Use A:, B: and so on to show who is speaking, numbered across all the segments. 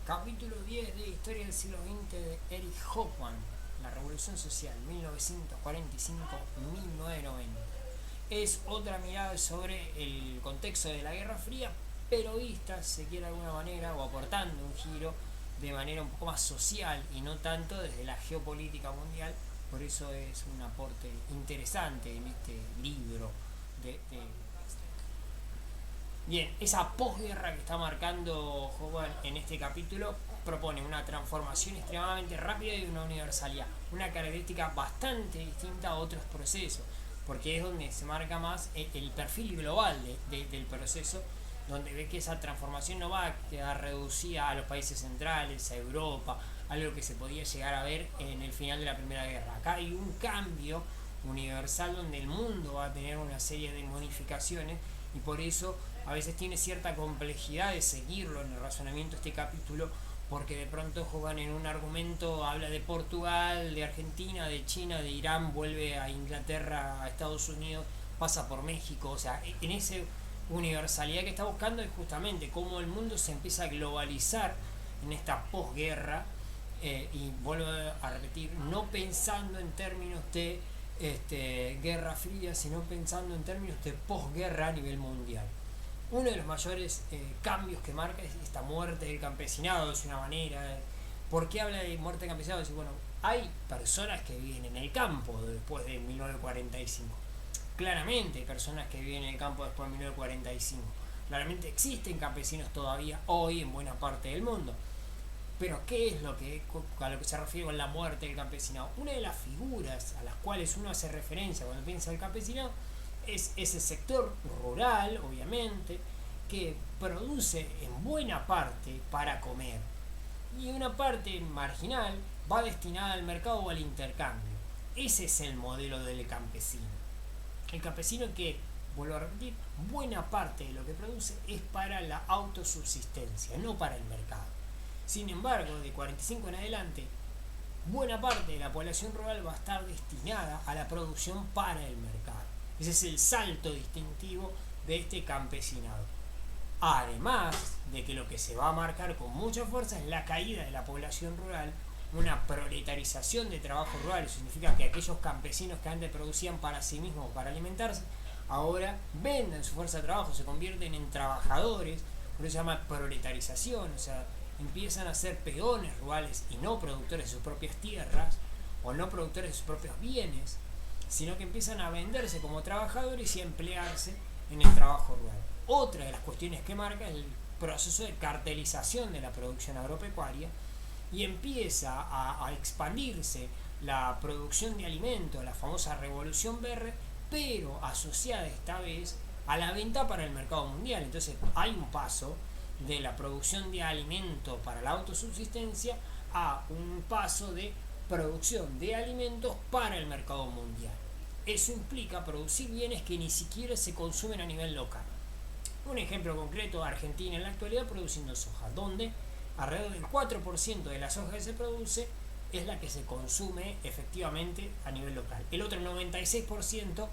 A: Capítulo 10 de Historia del siglo XX de Erich Hoffmann, La Revolución Social, 1945-1990. Es otra mirada sobre el contexto de la Guerra Fría, pero vista, si se quiere de alguna manera, o aportando un giro de manera un poco más social y no tanto desde la geopolítica mundial. Por eso es un aporte interesante en este libro de Bien, esa posguerra que está marcando Hogan en este capítulo propone una transformación extremadamente rápida y una universalidad, una característica bastante distinta a otros procesos, porque es donde se marca más el perfil global del proceso, donde ve que esa transformación no va a quedar reducida a los países centrales, a Europa, algo que se podía llegar a ver en el final de la Primera Guerra. Acá hay un cambio universal donde el mundo va a tener una serie de modificaciones y por eso a veces tiene cierta complejidad de seguirlo en el razonamiento de este capítulo, porque de pronto juegan en un argumento, habla de Portugal, de Argentina, de China, de Irán, vuelve a Inglaterra, a Estados Unidos, pasa por México, o sea, en esa universalidad que está buscando es justamente cómo el mundo se empieza a globalizar en esta posguerra, y vuelvo a repetir, no pensando en términos de Guerra Fría, sino pensando en términos de posguerra a nivel mundial. Uno de los mayores cambios que marca es esta muerte del campesinado, es una manera. ¿Por qué habla de muerte del campesinado? Dice, bueno, hay personas que viven en el campo después de 1945. Claramente hay personas que viven en el campo después de 1945. Claramente existen campesinos todavía hoy en buena parte del mundo. Pero ¿qué es a lo que se refiere con la muerte del campesinado? Una de las figuras a las cuales uno hace referencia cuando piensa en el campesinado es ese sector rural, obviamente, que produce en buena parte para comer. Y una parte marginal va destinada al mercado o al intercambio. Ese es el modelo del campesino. El campesino que, vuelvo a repetir, buena parte de lo que produce es para la autosubsistencia, no para el mercado. Sin embargo, de 45 en adelante, buena parte de la población rural va a estar destinada a la producción para el mercado. Ese es el salto distintivo de este campesinado. Además de que lo que se va a marcar con mucha fuerza es la caída de la población rural, una proletarización de trabajo rural. Eso significa que aquellos campesinos que antes producían para sí mismos, para alimentarse, ahora venden su fuerza de trabajo, se convierten en trabajadores, por eso se llama proletarización, o sea, empiezan a ser peones rurales y no productores de sus propias tierras o no productores de sus propios bienes, sino que empiezan a venderse como trabajadores y a emplearse en el trabajo rural. Otra de las cuestiones que marca es el proceso de cartelización de la producción agropecuaria y empieza a expandirse la producción de alimentos, la famosa revolución verde, pero asociada esta vez a la venta para el mercado mundial. Entonces hay un paso de la producción de alimentos para la autosubsistencia a un paso de producción de alimentos para el mercado mundial. Eso implica producir bienes que ni siquiera se consumen a nivel local. Un ejemplo concreto, Argentina en la actualidad produciendo soja, donde alrededor del 4% de la soja que se produce es la que se consume efectivamente a nivel local. El otro 96%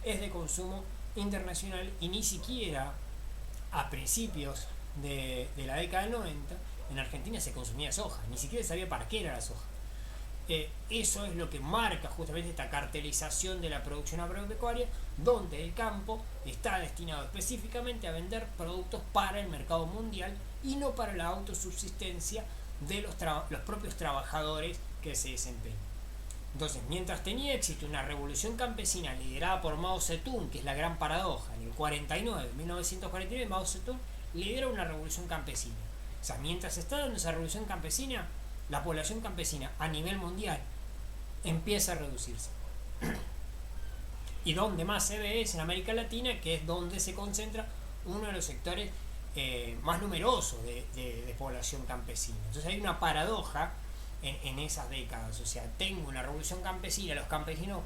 A: es de consumo internacional y ni siquiera a principios de la década del 90 en Argentina se consumía soja, ni siquiera se sabía para qué era la soja. Eso es lo que marca justamente esta cartelización de la producción agropecuaria, donde el campo está destinado específicamente a vender productos para el mercado mundial y no para la autosubsistencia de los propios trabajadores que se desempeñan. Entonces, mientras tenía éxito una revolución campesina liderada por Mao Zedong, que es la gran paradoja, en el 1949 Mao Zedong lidera una revolución campesina. O sea, mientras se está dando esa revolución campesina, la población campesina a nivel mundial empieza a reducirse. Y donde más se ve es en América Latina, que es donde se concentra uno de los sectores más numerosos de población campesina. Entonces hay una paradoja en esas décadas. O sea, tengo una revolución campesina, los campesinos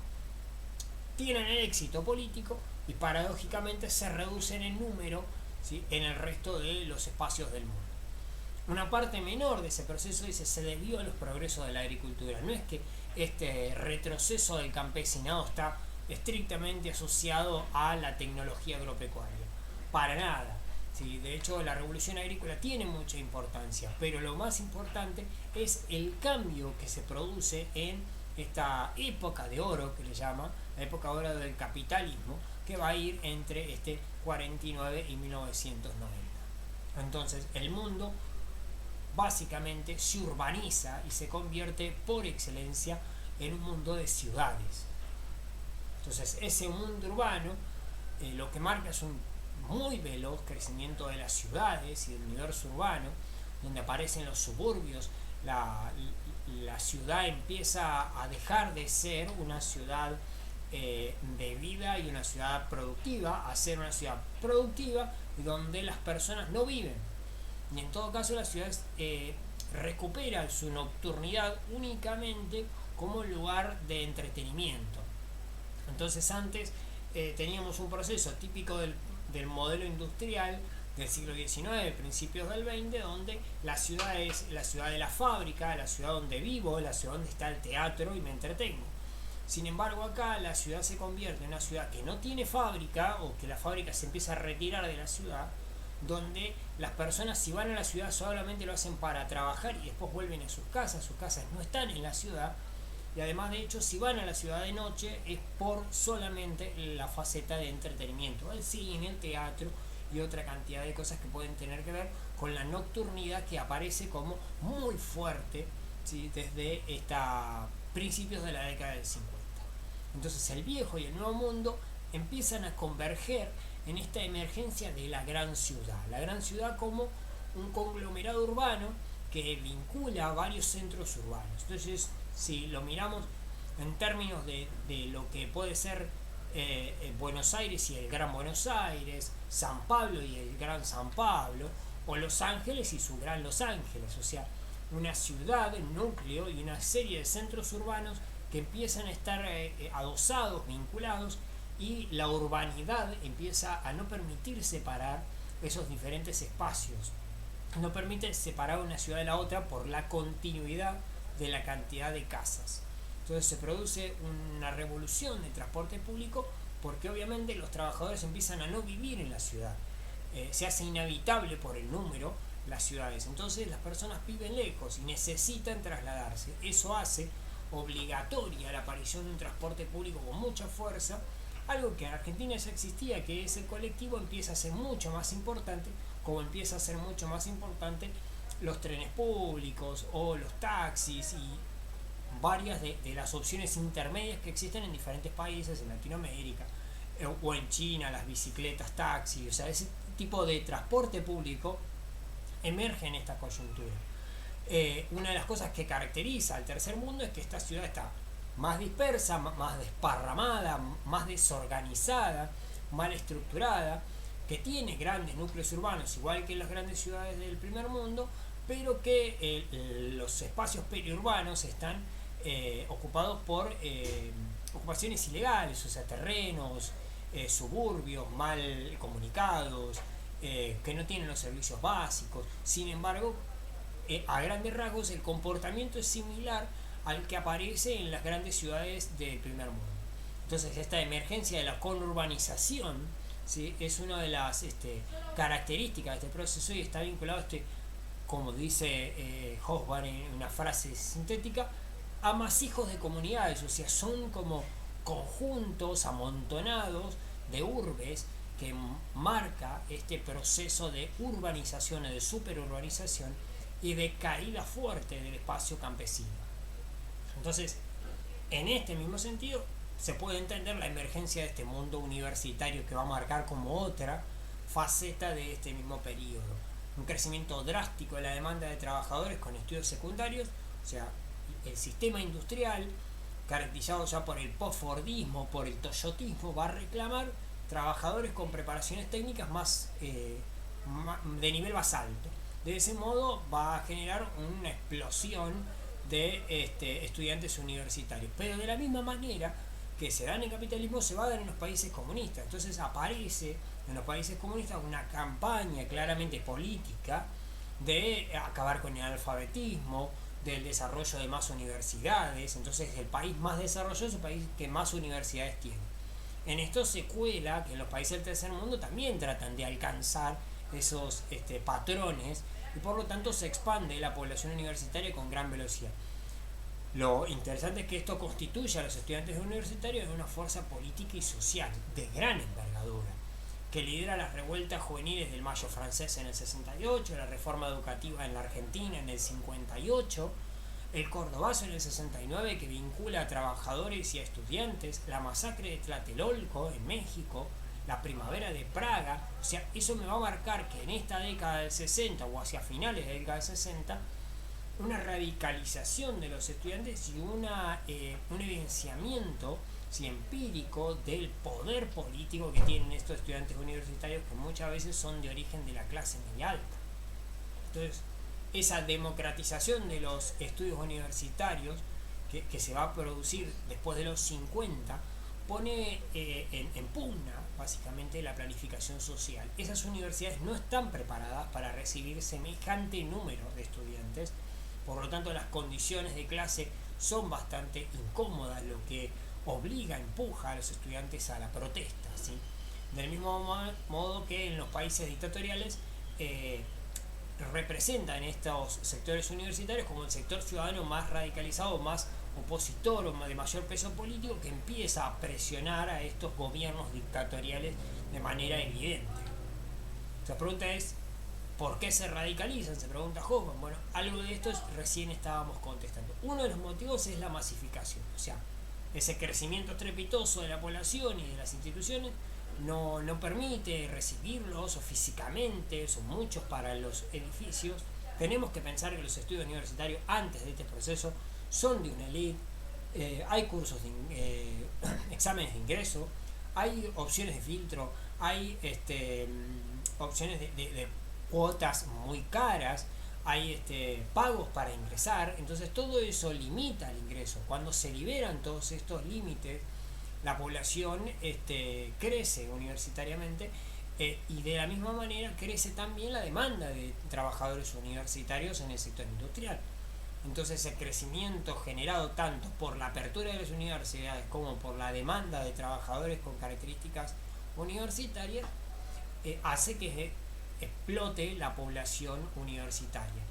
A: tienen el éxito político y paradójicamente se reducen en número, ¿sí?, en el resto de los espacios del mundo. Una parte menor de ese proceso dice se debió a los progresos de la agricultura. No es que este retroceso del campesinado está estrictamente asociado a la tecnología agropecuaria. Para nada. Sí, de hecho, la revolución agrícola tiene mucha importancia, pero lo más importante es el cambio que se produce en esta época de oro, que le llama, la época de oro del capitalismo, que va a ir entre 49 y 1990. Entonces, el mundo básicamente se urbaniza y se convierte por excelencia en un mundo de ciudades. Entonces, ese mundo urbano lo que marca es un muy veloz crecimiento de las ciudades y del universo urbano, donde aparecen los suburbios. La ciudad empieza a dejar de ser una ciudad de vida y una ciudad productiva a ser una ciudad productiva donde las personas no viven. Y en todo caso la ciudad recupera su nocturnidad únicamente como lugar de entretenimiento. Entonces antes teníamos un proceso típico del modelo industrial del siglo XIX, principios del XX, donde la ciudad es la ciudad de la fábrica, la ciudad donde vivo, la ciudad donde está el teatro y me entretengo. Sin embargo, acá la ciudad se convierte en una ciudad que no tiene fábrica, o que la fábrica se empieza a retirar de la ciudad, donde las personas, si van a la ciudad, solamente lo hacen para trabajar y después vuelven a sus casas no están en la ciudad. Y además, de hecho, si van a la ciudad de noche es por solamente la faceta de entretenimiento, el cine, el teatro y otra cantidad de cosas que pueden tener que ver con la nocturnidad, que aparece como muy fuerte, ¿sí?, desde principios de la década del 50. Entonces el viejo y el nuevo mundo empiezan a converger en esta emergencia de la gran ciudad como un conglomerado urbano que vincula varios centros urbanos. Entonces, si lo miramos en términos de lo que puede ser Buenos Aires y el Gran Buenos Aires, San Pablo y el Gran San Pablo, o Los Ángeles y su Gran Los Ángeles, o sea, una ciudad, un núcleo y una serie de centros urbanos que empiezan a estar adosados, vinculados, y la urbanidad empieza a no permitir separar esos diferentes espacios. No permite separar una ciudad de la otra por la continuidad de la cantidad de casas. Entonces se produce una revolución de transporte público, porque obviamente los trabajadores empiezan a no vivir en la ciudad. Se hace inhabitable por el número las ciudades. Entonces las personas viven lejos y necesitan trasladarse. Eso hace obligatoria la aparición de un transporte público con mucha fuerza, algo que en Argentina ya existía, que es el colectivo. Empieza a ser mucho más importante, como empieza a ser mucho más importante los trenes públicos o los taxis y varias de las opciones intermedias que existen en diferentes países, en Latinoamérica o en China, las bicicletas, taxis, o sea, ese tipo de transporte público emerge en esta coyuntura. Una de las cosas que caracteriza al tercer mundo es que esta ciudad está más dispersa, más desparramada, más desorganizada, mal estructurada, que tiene grandes núcleos urbanos, igual que las grandes ciudades del primer mundo, pero que los espacios periurbanos están ocupados por ocupaciones ilegales, o sea, terrenos, suburbios mal comunicados, que no tienen los servicios básicos. Sin embargo, a grandes rasgos el comportamiento es similar al que aparece en las grandes ciudades del primer mundo. Entonces esta emergencia de la conurbanización, ¿sí?, es una de las características de este proceso, y está vinculado como dice Hobsbawm en una frase sintética, a masijos de comunidades, o sea, son como conjuntos amontonados de urbes que marca este proceso de urbanización o de superurbanización y de caída fuerte del espacio campesino. Entonces, en este mismo sentido, se puede entender la emergencia de este mundo universitario, que va a marcar como otra faceta de este mismo periodo. Un crecimiento drástico de la demanda de trabajadores con estudios secundarios, o sea, el sistema industrial, caracterizado ya por el postfordismo, por el toyotismo, va a reclamar trabajadores con preparaciones técnicas de nivel más alto. De ese modo va a generar una explosión de estudiantes universitarios. Pero de la misma manera que se da en el capitalismo, se va a dar en los países comunistas. Entonces aparece en los países comunistas una campaña claramente política de acabar con el analfabetismo, del desarrollo de más universidades. Entonces el país más desarrollado es el país que más universidades tiene. En esto se cuela que en los países del tercer mundo también tratan de alcanzar esos patrones, y por lo tanto se expande la población universitaria con gran velocidad. Lo interesante es que esto constituye a los estudiantes universitarios en una fuerza política y social de gran envergadura, que lidera las revueltas juveniles del Mayo francés en el 68, la reforma educativa en la Argentina en el 58, el Cordobazo en el 69 que vincula a trabajadores y a estudiantes, la masacre de Tlatelolco en México, la primavera de Praga. O sea, eso me va a marcar que en esta década del 60 o hacia finales de la década del 60 una radicalización de los estudiantes y un evidenciamiento empírico del poder político que tienen estos estudiantes universitarios, que muchas veces son de origen de la clase media alta. Entonces, esa democratización de los estudios universitarios que se va a producir después de los 50 pone en pugna básicamente la planificación social. Esas universidades no están preparadas para recibir semejante número de estudiantes, por lo tanto las condiciones de clase son bastante incómodas, lo que obliga, empuja a los estudiantes a la protesta, ¿sí? Del mismo modo que en los países dictatoriales representan estos sectores universitarios como el sector ciudadano más radicalizado, más opositor o de mayor peso político, que empieza a presionar a estos gobiernos dictatoriales de manera evidente. La pregunta es, ¿por qué se radicalizan? Se pregunta Hoffman. Bueno, algo de esto recién estábamos contestando. Uno de los motivos es la masificación, o sea, ese crecimiento estrepitoso de la población y de las instituciones no permite recibirlos, o físicamente son muchos para los edificios. Tenemos que pensar que los estudios universitarios antes de este proceso son de una elite, hay cursos de exámenes de ingreso, hay opciones de filtro, hay opciones de cuotas muy caras, hay pagos para ingresar. Entonces todo eso limita el ingreso. Cuando se liberan todos estos límites, la población crece universitariamente, y de la misma manera crece también la demanda de trabajadores universitarios en el sector industrial. Entonces el crecimiento generado tanto por la apertura de las universidades como por la demanda de trabajadores con características universitarias hace que explote la población universitaria.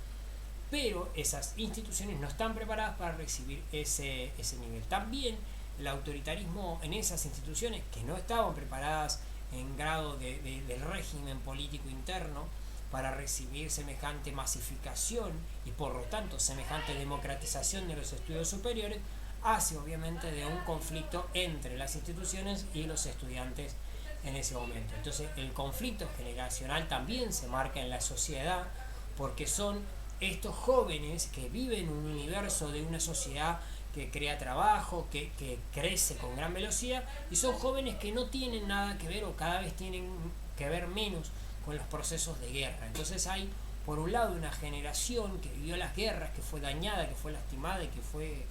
A: Pero esas instituciones no están preparadas para recibir ese nivel. También el autoritarismo en esas instituciones, que no estaban preparadas en grado del régimen político interno para recibir semejante masificación y por lo tanto semejante democratización de los estudios superiores, hace obviamente de un conflicto entre las instituciones y los estudiantes en ese momento. Entonces el conflicto generacional también se marca en la sociedad, porque son estos jóvenes que viven un universo de una sociedad que crea trabajo, que crece con gran velocidad, y son jóvenes que no tienen nada que ver o cada vez tienen que ver menos con los procesos de guerra. Entonces hay por un lado una generación que vivió las guerras, que fue dañada, que fue lastimada y que fue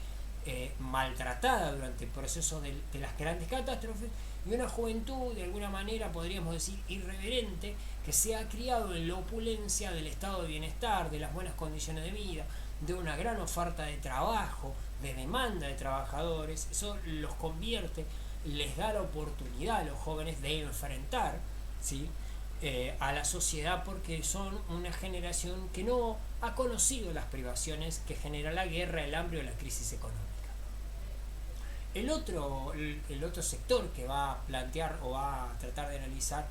A: maltratada durante el proceso de las grandes catástrofes, y una juventud de alguna manera podríamos decir irreverente, que se ha criado en la opulencia del estado de bienestar, de las buenas condiciones de vida, de una gran oferta de trabajo, de demanda de trabajadores. Eso los convierte, les da la oportunidad a los jóvenes de enfrentar, ¿sí?, a la sociedad, porque son una generación que no ha conocido las privaciones que genera la guerra, el hambre o la crisis económica. El otro sector que va a plantear o va a tratar de analizar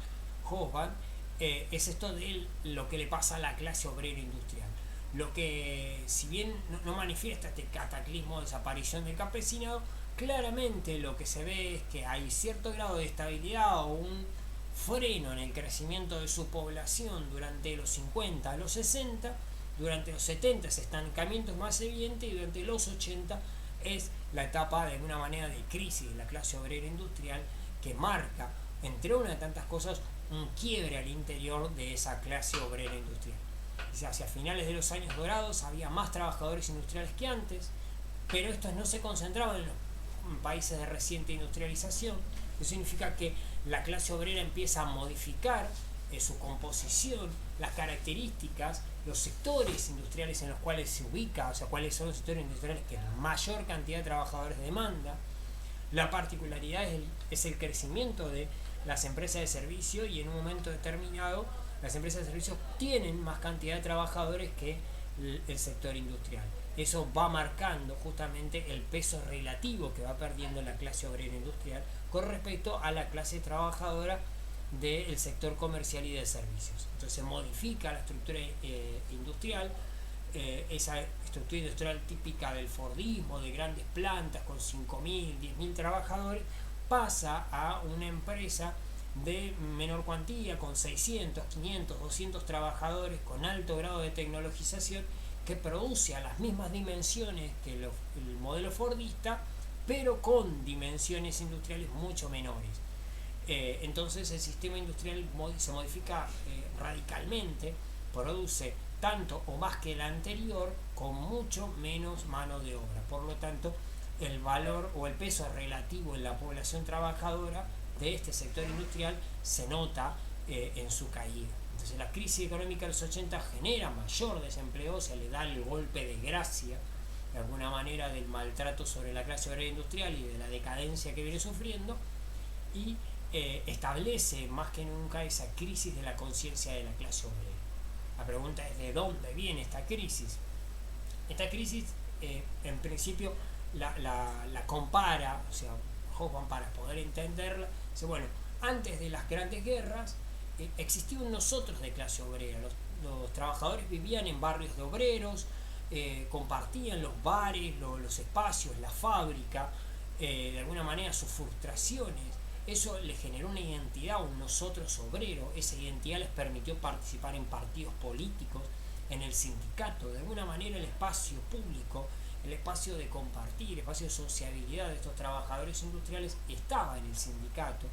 A: Hoffman es esto de lo que le pasa a la clase obrera industrial. Lo que, si bien no manifiesta este cataclismo de desaparición del campesinado, claramente lo que se ve es que hay cierto grado de estabilidad o un freno en el crecimiento de su población durante los 50 a los 60, durante los 70 ese estancamiento es más evidente, y durante los 80 es la etapa de alguna manera de crisis de la clase obrera industrial, que marca, entre una de tantas cosas, un quiebre al interior de esa clase obrera industrial. Hacia finales de los años dorados había más trabajadores industriales que antes, pero estos no se concentraban en los países de reciente industrialización. Eso significa que la clase obrera empieza a modificar su composición, las características, los sectores industriales en los cuales se ubica, o sea, cuáles son los sectores industriales que mayor cantidad de trabajadores demanda. La particularidad es el crecimiento de las empresas de servicio, y en un momento determinado las empresas de servicios tienen más cantidad de trabajadores que el sector industrial. Eso va marcando justamente el peso relativo que va perdiendo la clase obrera industrial con respecto a la clase trabajadora del sector comercial y de servicios. Entonces se modifica la estructura industrial, esa estructura industrial típica del Fordismo, de grandes plantas con 5.000, 10.000 trabajadores, pasa a una empresa de menor cuantía, con 600, 500, 200 trabajadores, con alto grado de tecnologización, que produce a las mismas dimensiones que el modelo fordista, pero con dimensiones industriales mucho menores. Entonces el sistema industrial se modifica radicalmente, produce tanto o más que el anterior con mucho menos mano de obra. Por lo tanto, el valor o el peso relativo en la población trabajadora de este sector industrial se nota en su caída. Entonces la crisis económica de los 80 genera mayor desempleo, o sea, le da el golpe de gracia de alguna manera del maltrato sobre la clase obrera industrial y de la decadencia que viene sufriendo, y establece más que nunca esa crisis de la conciencia de la clase obrera. La pregunta es: ¿de dónde viene esta crisis? Esta crisis, en principio, la compara, o sea, Hoffman, para poder entenderla, dice, bueno, antes de las grandes guerras existía un nosotros de clase obrera. Los trabajadores vivían en barrios de obreros, compartían los bares, los espacios, la fábrica, de alguna manera sus frustraciones. Eso les generó una identidad, un nosotros obrero. Esa identidad les permitió participar en partidos políticos, en el sindicato. De alguna manera el espacio público, el espacio de compartir, el espacio de sociabilidad de estos trabajadores industriales estaba en el sindicato,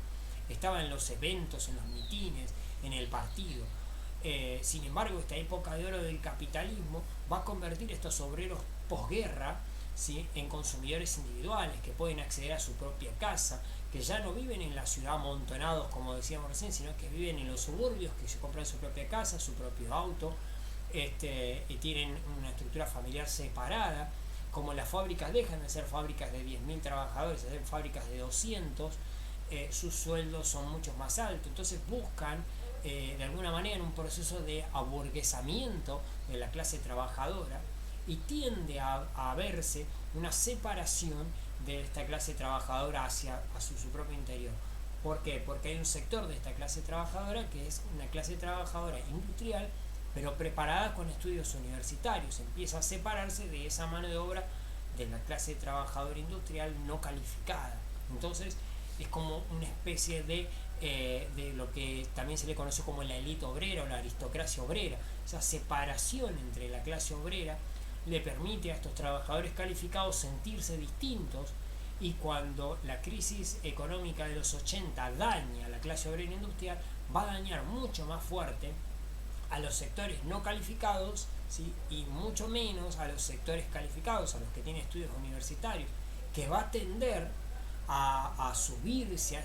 A: estaba en los eventos, en los mitines, en el partido. Sin embargo, esta época de oro del capitalismo va a convertir a estos obreros posguerra, ¿sí?, en consumidores individuales que pueden acceder a su propia casa, que ya no viven en la ciudad amontonados, como decíamos recién, sino que viven en los suburbios, que se compran su propia casa, su propio auto, y tienen una estructura familiar separada. Como las fábricas dejan de ser fábricas de 10.000 trabajadores, de ser fábricas de 200, sus sueldos son mucho más altos. Entonces buscan, de alguna manera, en un proceso de aburguesamiento de la clase trabajadora, y tiende a verse una separación de esta clase trabajadora hacia su propio interior. ¿Por qué? Porque hay un sector de esta clase trabajadora que es una clase trabajadora industrial, pero preparada con estudios universitarios. Empieza a separarse de esa mano de obra de la clase trabajadora industrial no calificada. Entonces es como una especie de lo que también se le conoce como la élite obrera o la aristocracia obrera. Esa separación entre la clase obrera le permite a estos trabajadores calificados sentirse distintos, y cuando la crisis económica de los 80 daña a la clase obrera industrial, va a dañar mucho más fuerte a los sectores no calificados, ¿sí?, y mucho menos a los sectores calificados, a los que tienen estudios universitarios, que va a tender a subirse a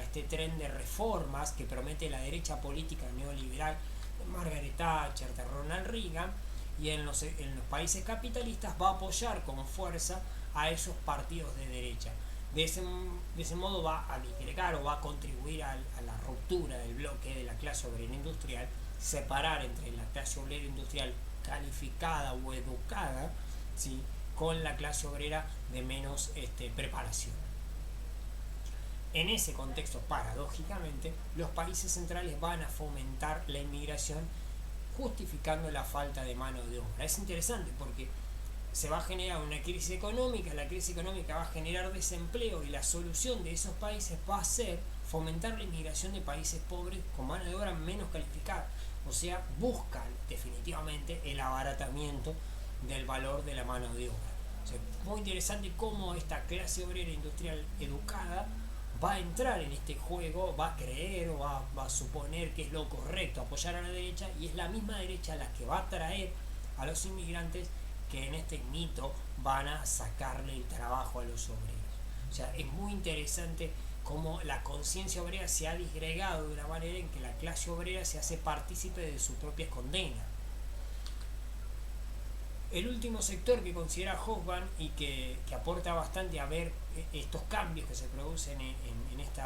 A: este tren de reformas que promete la derecha política neoliberal de Margaret Thatcher, de Ronald Reagan, y en los países capitalistas va a apoyar con fuerza a esos partidos de derecha. De ese modo va a disgregar o va a contribuir a la ruptura del bloque de la clase obrera industrial, separar entre la clase obrera industrial calificada o educada, ¿sí?, con la clase obrera de menos preparación. En ese contexto, paradójicamente, los países centrales van a fomentar la inmigración, justificando la falta de mano de obra. Es interesante porque se va a generar una crisis económica, la crisis económica va a generar desempleo, y la solución de esos países va a ser fomentar la inmigración de países pobres con mano de obra menos calificada. O sea, buscan definitivamente el abaratamiento del valor de la mano de obra. O sea, muy interesante cómo esta clase obrera industrial educada va a entrar en este juego, va a creer o va a suponer que es lo correcto apoyar a la derecha, y es la misma derecha la que va a traer a los inmigrantes que en este mito van a sacarle el trabajo a los obreros. O sea, es muy interesante cómo la conciencia obrera se ha disgregado de una manera en que la clase obrera se hace partícipe de su propia condena. El último sector que considera Hoffman y que aporta bastante a ver estos cambios que se producen en estos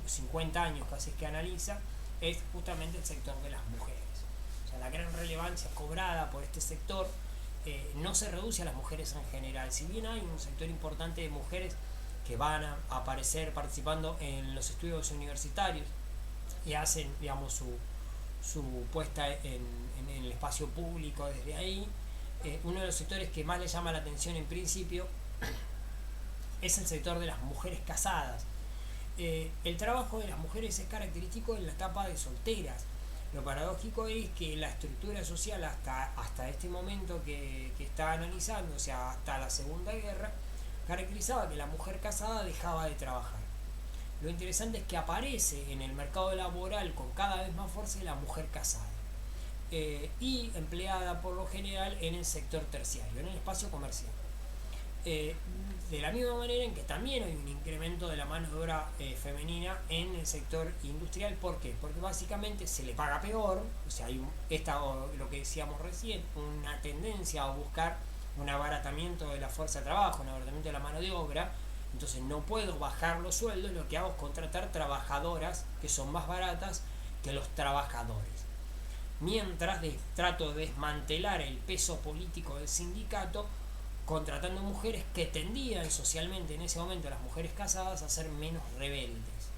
A: 50 años casi que analiza, es justamente el sector de las mujeres. O sea, la gran relevancia cobrada por este sector no se reduce a las mujeres en general. Si bien hay un sector importante de mujeres que van a aparecer participando en los estudios universitarios y hacen, digamos, su puesta en el espacio público desde ahí, uno de los sectores que más le llama la atención en principio es el sector de las mujeres casadas. El trabajo de las mujeres es característico en la etapa de solteras. Lo paradójico es que la estructura social hasta este momento que está analizando, o sea, hasta la Segunda Guerra, caracterizaba que la mujer casada dejaba de trabajar. Lo interesante es que aparece en el mercado laboral con cada vez más fuerza la mujer casada y empleada por lo general en el sector terciario, en el espacio comercial. De la misma manera en que también hay un incremento de la mano de obra femenina en el sector industrial. ¿Por qué? Porque básicamente se le paga peor, o sea, hay lo que decíamos recién, una tendencia a buscar un abaratamiento de la fuerza de trabajo, un abaratamiento de la mano de obra. Entonces no puedo bajar los sueldos, lo que hago es contratar trabajadoras que son más baratas que los trabajadores. Mientras trato de desmantelar el peso político del sindicato, contratando mujeres que tendían socialmente en ese momento, las mujeres casadas, a ser menos rebeldes.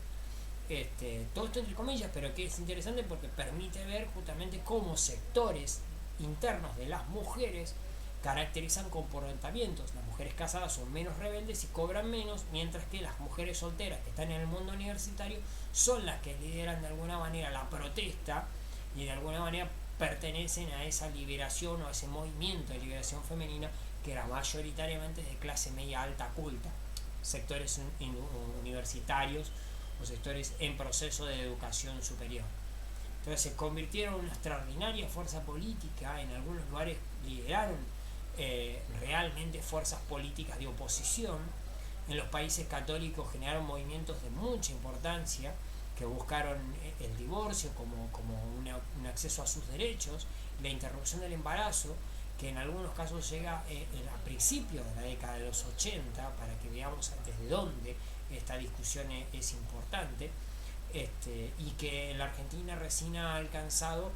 A: Todo esto entre comillas, pero que es interesante porque permite ver justamente cómo sectores internos de las mujeres caracterizan comportamientos. Las mujeres casadas son menos rebeldes y cobran menos, mientras que las mujeres solteras que están en el mundo universitario son las que lideran de alguna manera la protesta y de alguna manera pertenecen a esa liberación o a ese movimiento de liberación femenina que era mayoritariamente de clase media alta culta, sectores universitarios o sectores en proceso de educación superior. Entonces se convirtieron en una extraordinaria fuerza política, en algunos lugares lideraron realmente fuerzas políticas de oposición. En los países católicos generaron movimientos de mucha importancia que buscaron el divorcio como un acceso a sus derechos, la interrupción del embarazo, que en algunos casos llega a principios de la década de los 80, para que veamos desde dónde esta discusión es importante, y que en la Argentina recién ha alcanzado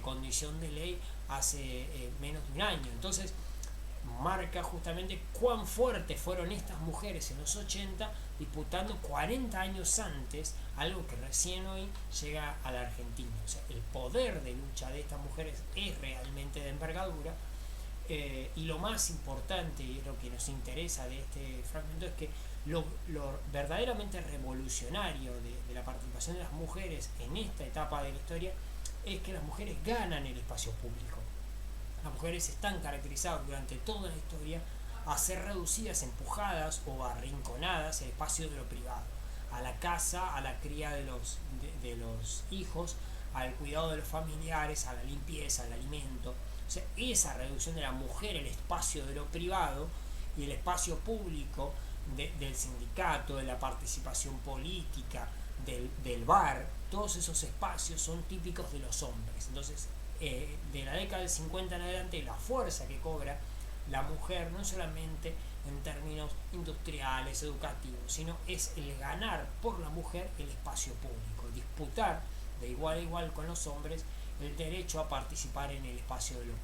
A: condición de ley hace menos de un año. Entonces marca justamente cuán fuertes fueron estas mujeres en los 80, disputando 40 años antes algo que recién hoy llega a la Argentina. O sea, el poder de lucha de estas mujeres es realmente de envergadura, y lo más importante y lo que nos interesa de este fragmento es que lo verdaderamente revolucionario de la participación de las mujeres en esta etapa de la historia es que las mujeres ganan el espacio público. Las mujeres están caracterizadas durante toda la historia a ser reducidas, empujadas o arrinconadas el espacio de lo privado, a la casa, a la cría de los hijos, al cuidado de los familiares, a la limpieza, al alimento. O sea, esa reducción de la mujer, el espacio de lo privado y el espacio público del sindicato, de la participación política, del bar, todos esos espacios son típicos de los hombres. Entonces, de la década del 50 en adelante, la fuerza que cobra la mujer no solamente en términos industriales, educativos, sino es el ganar por la mujer el espacio público, disputar de igual a igual con los hombres el derecho a participar en el espacio de lo público.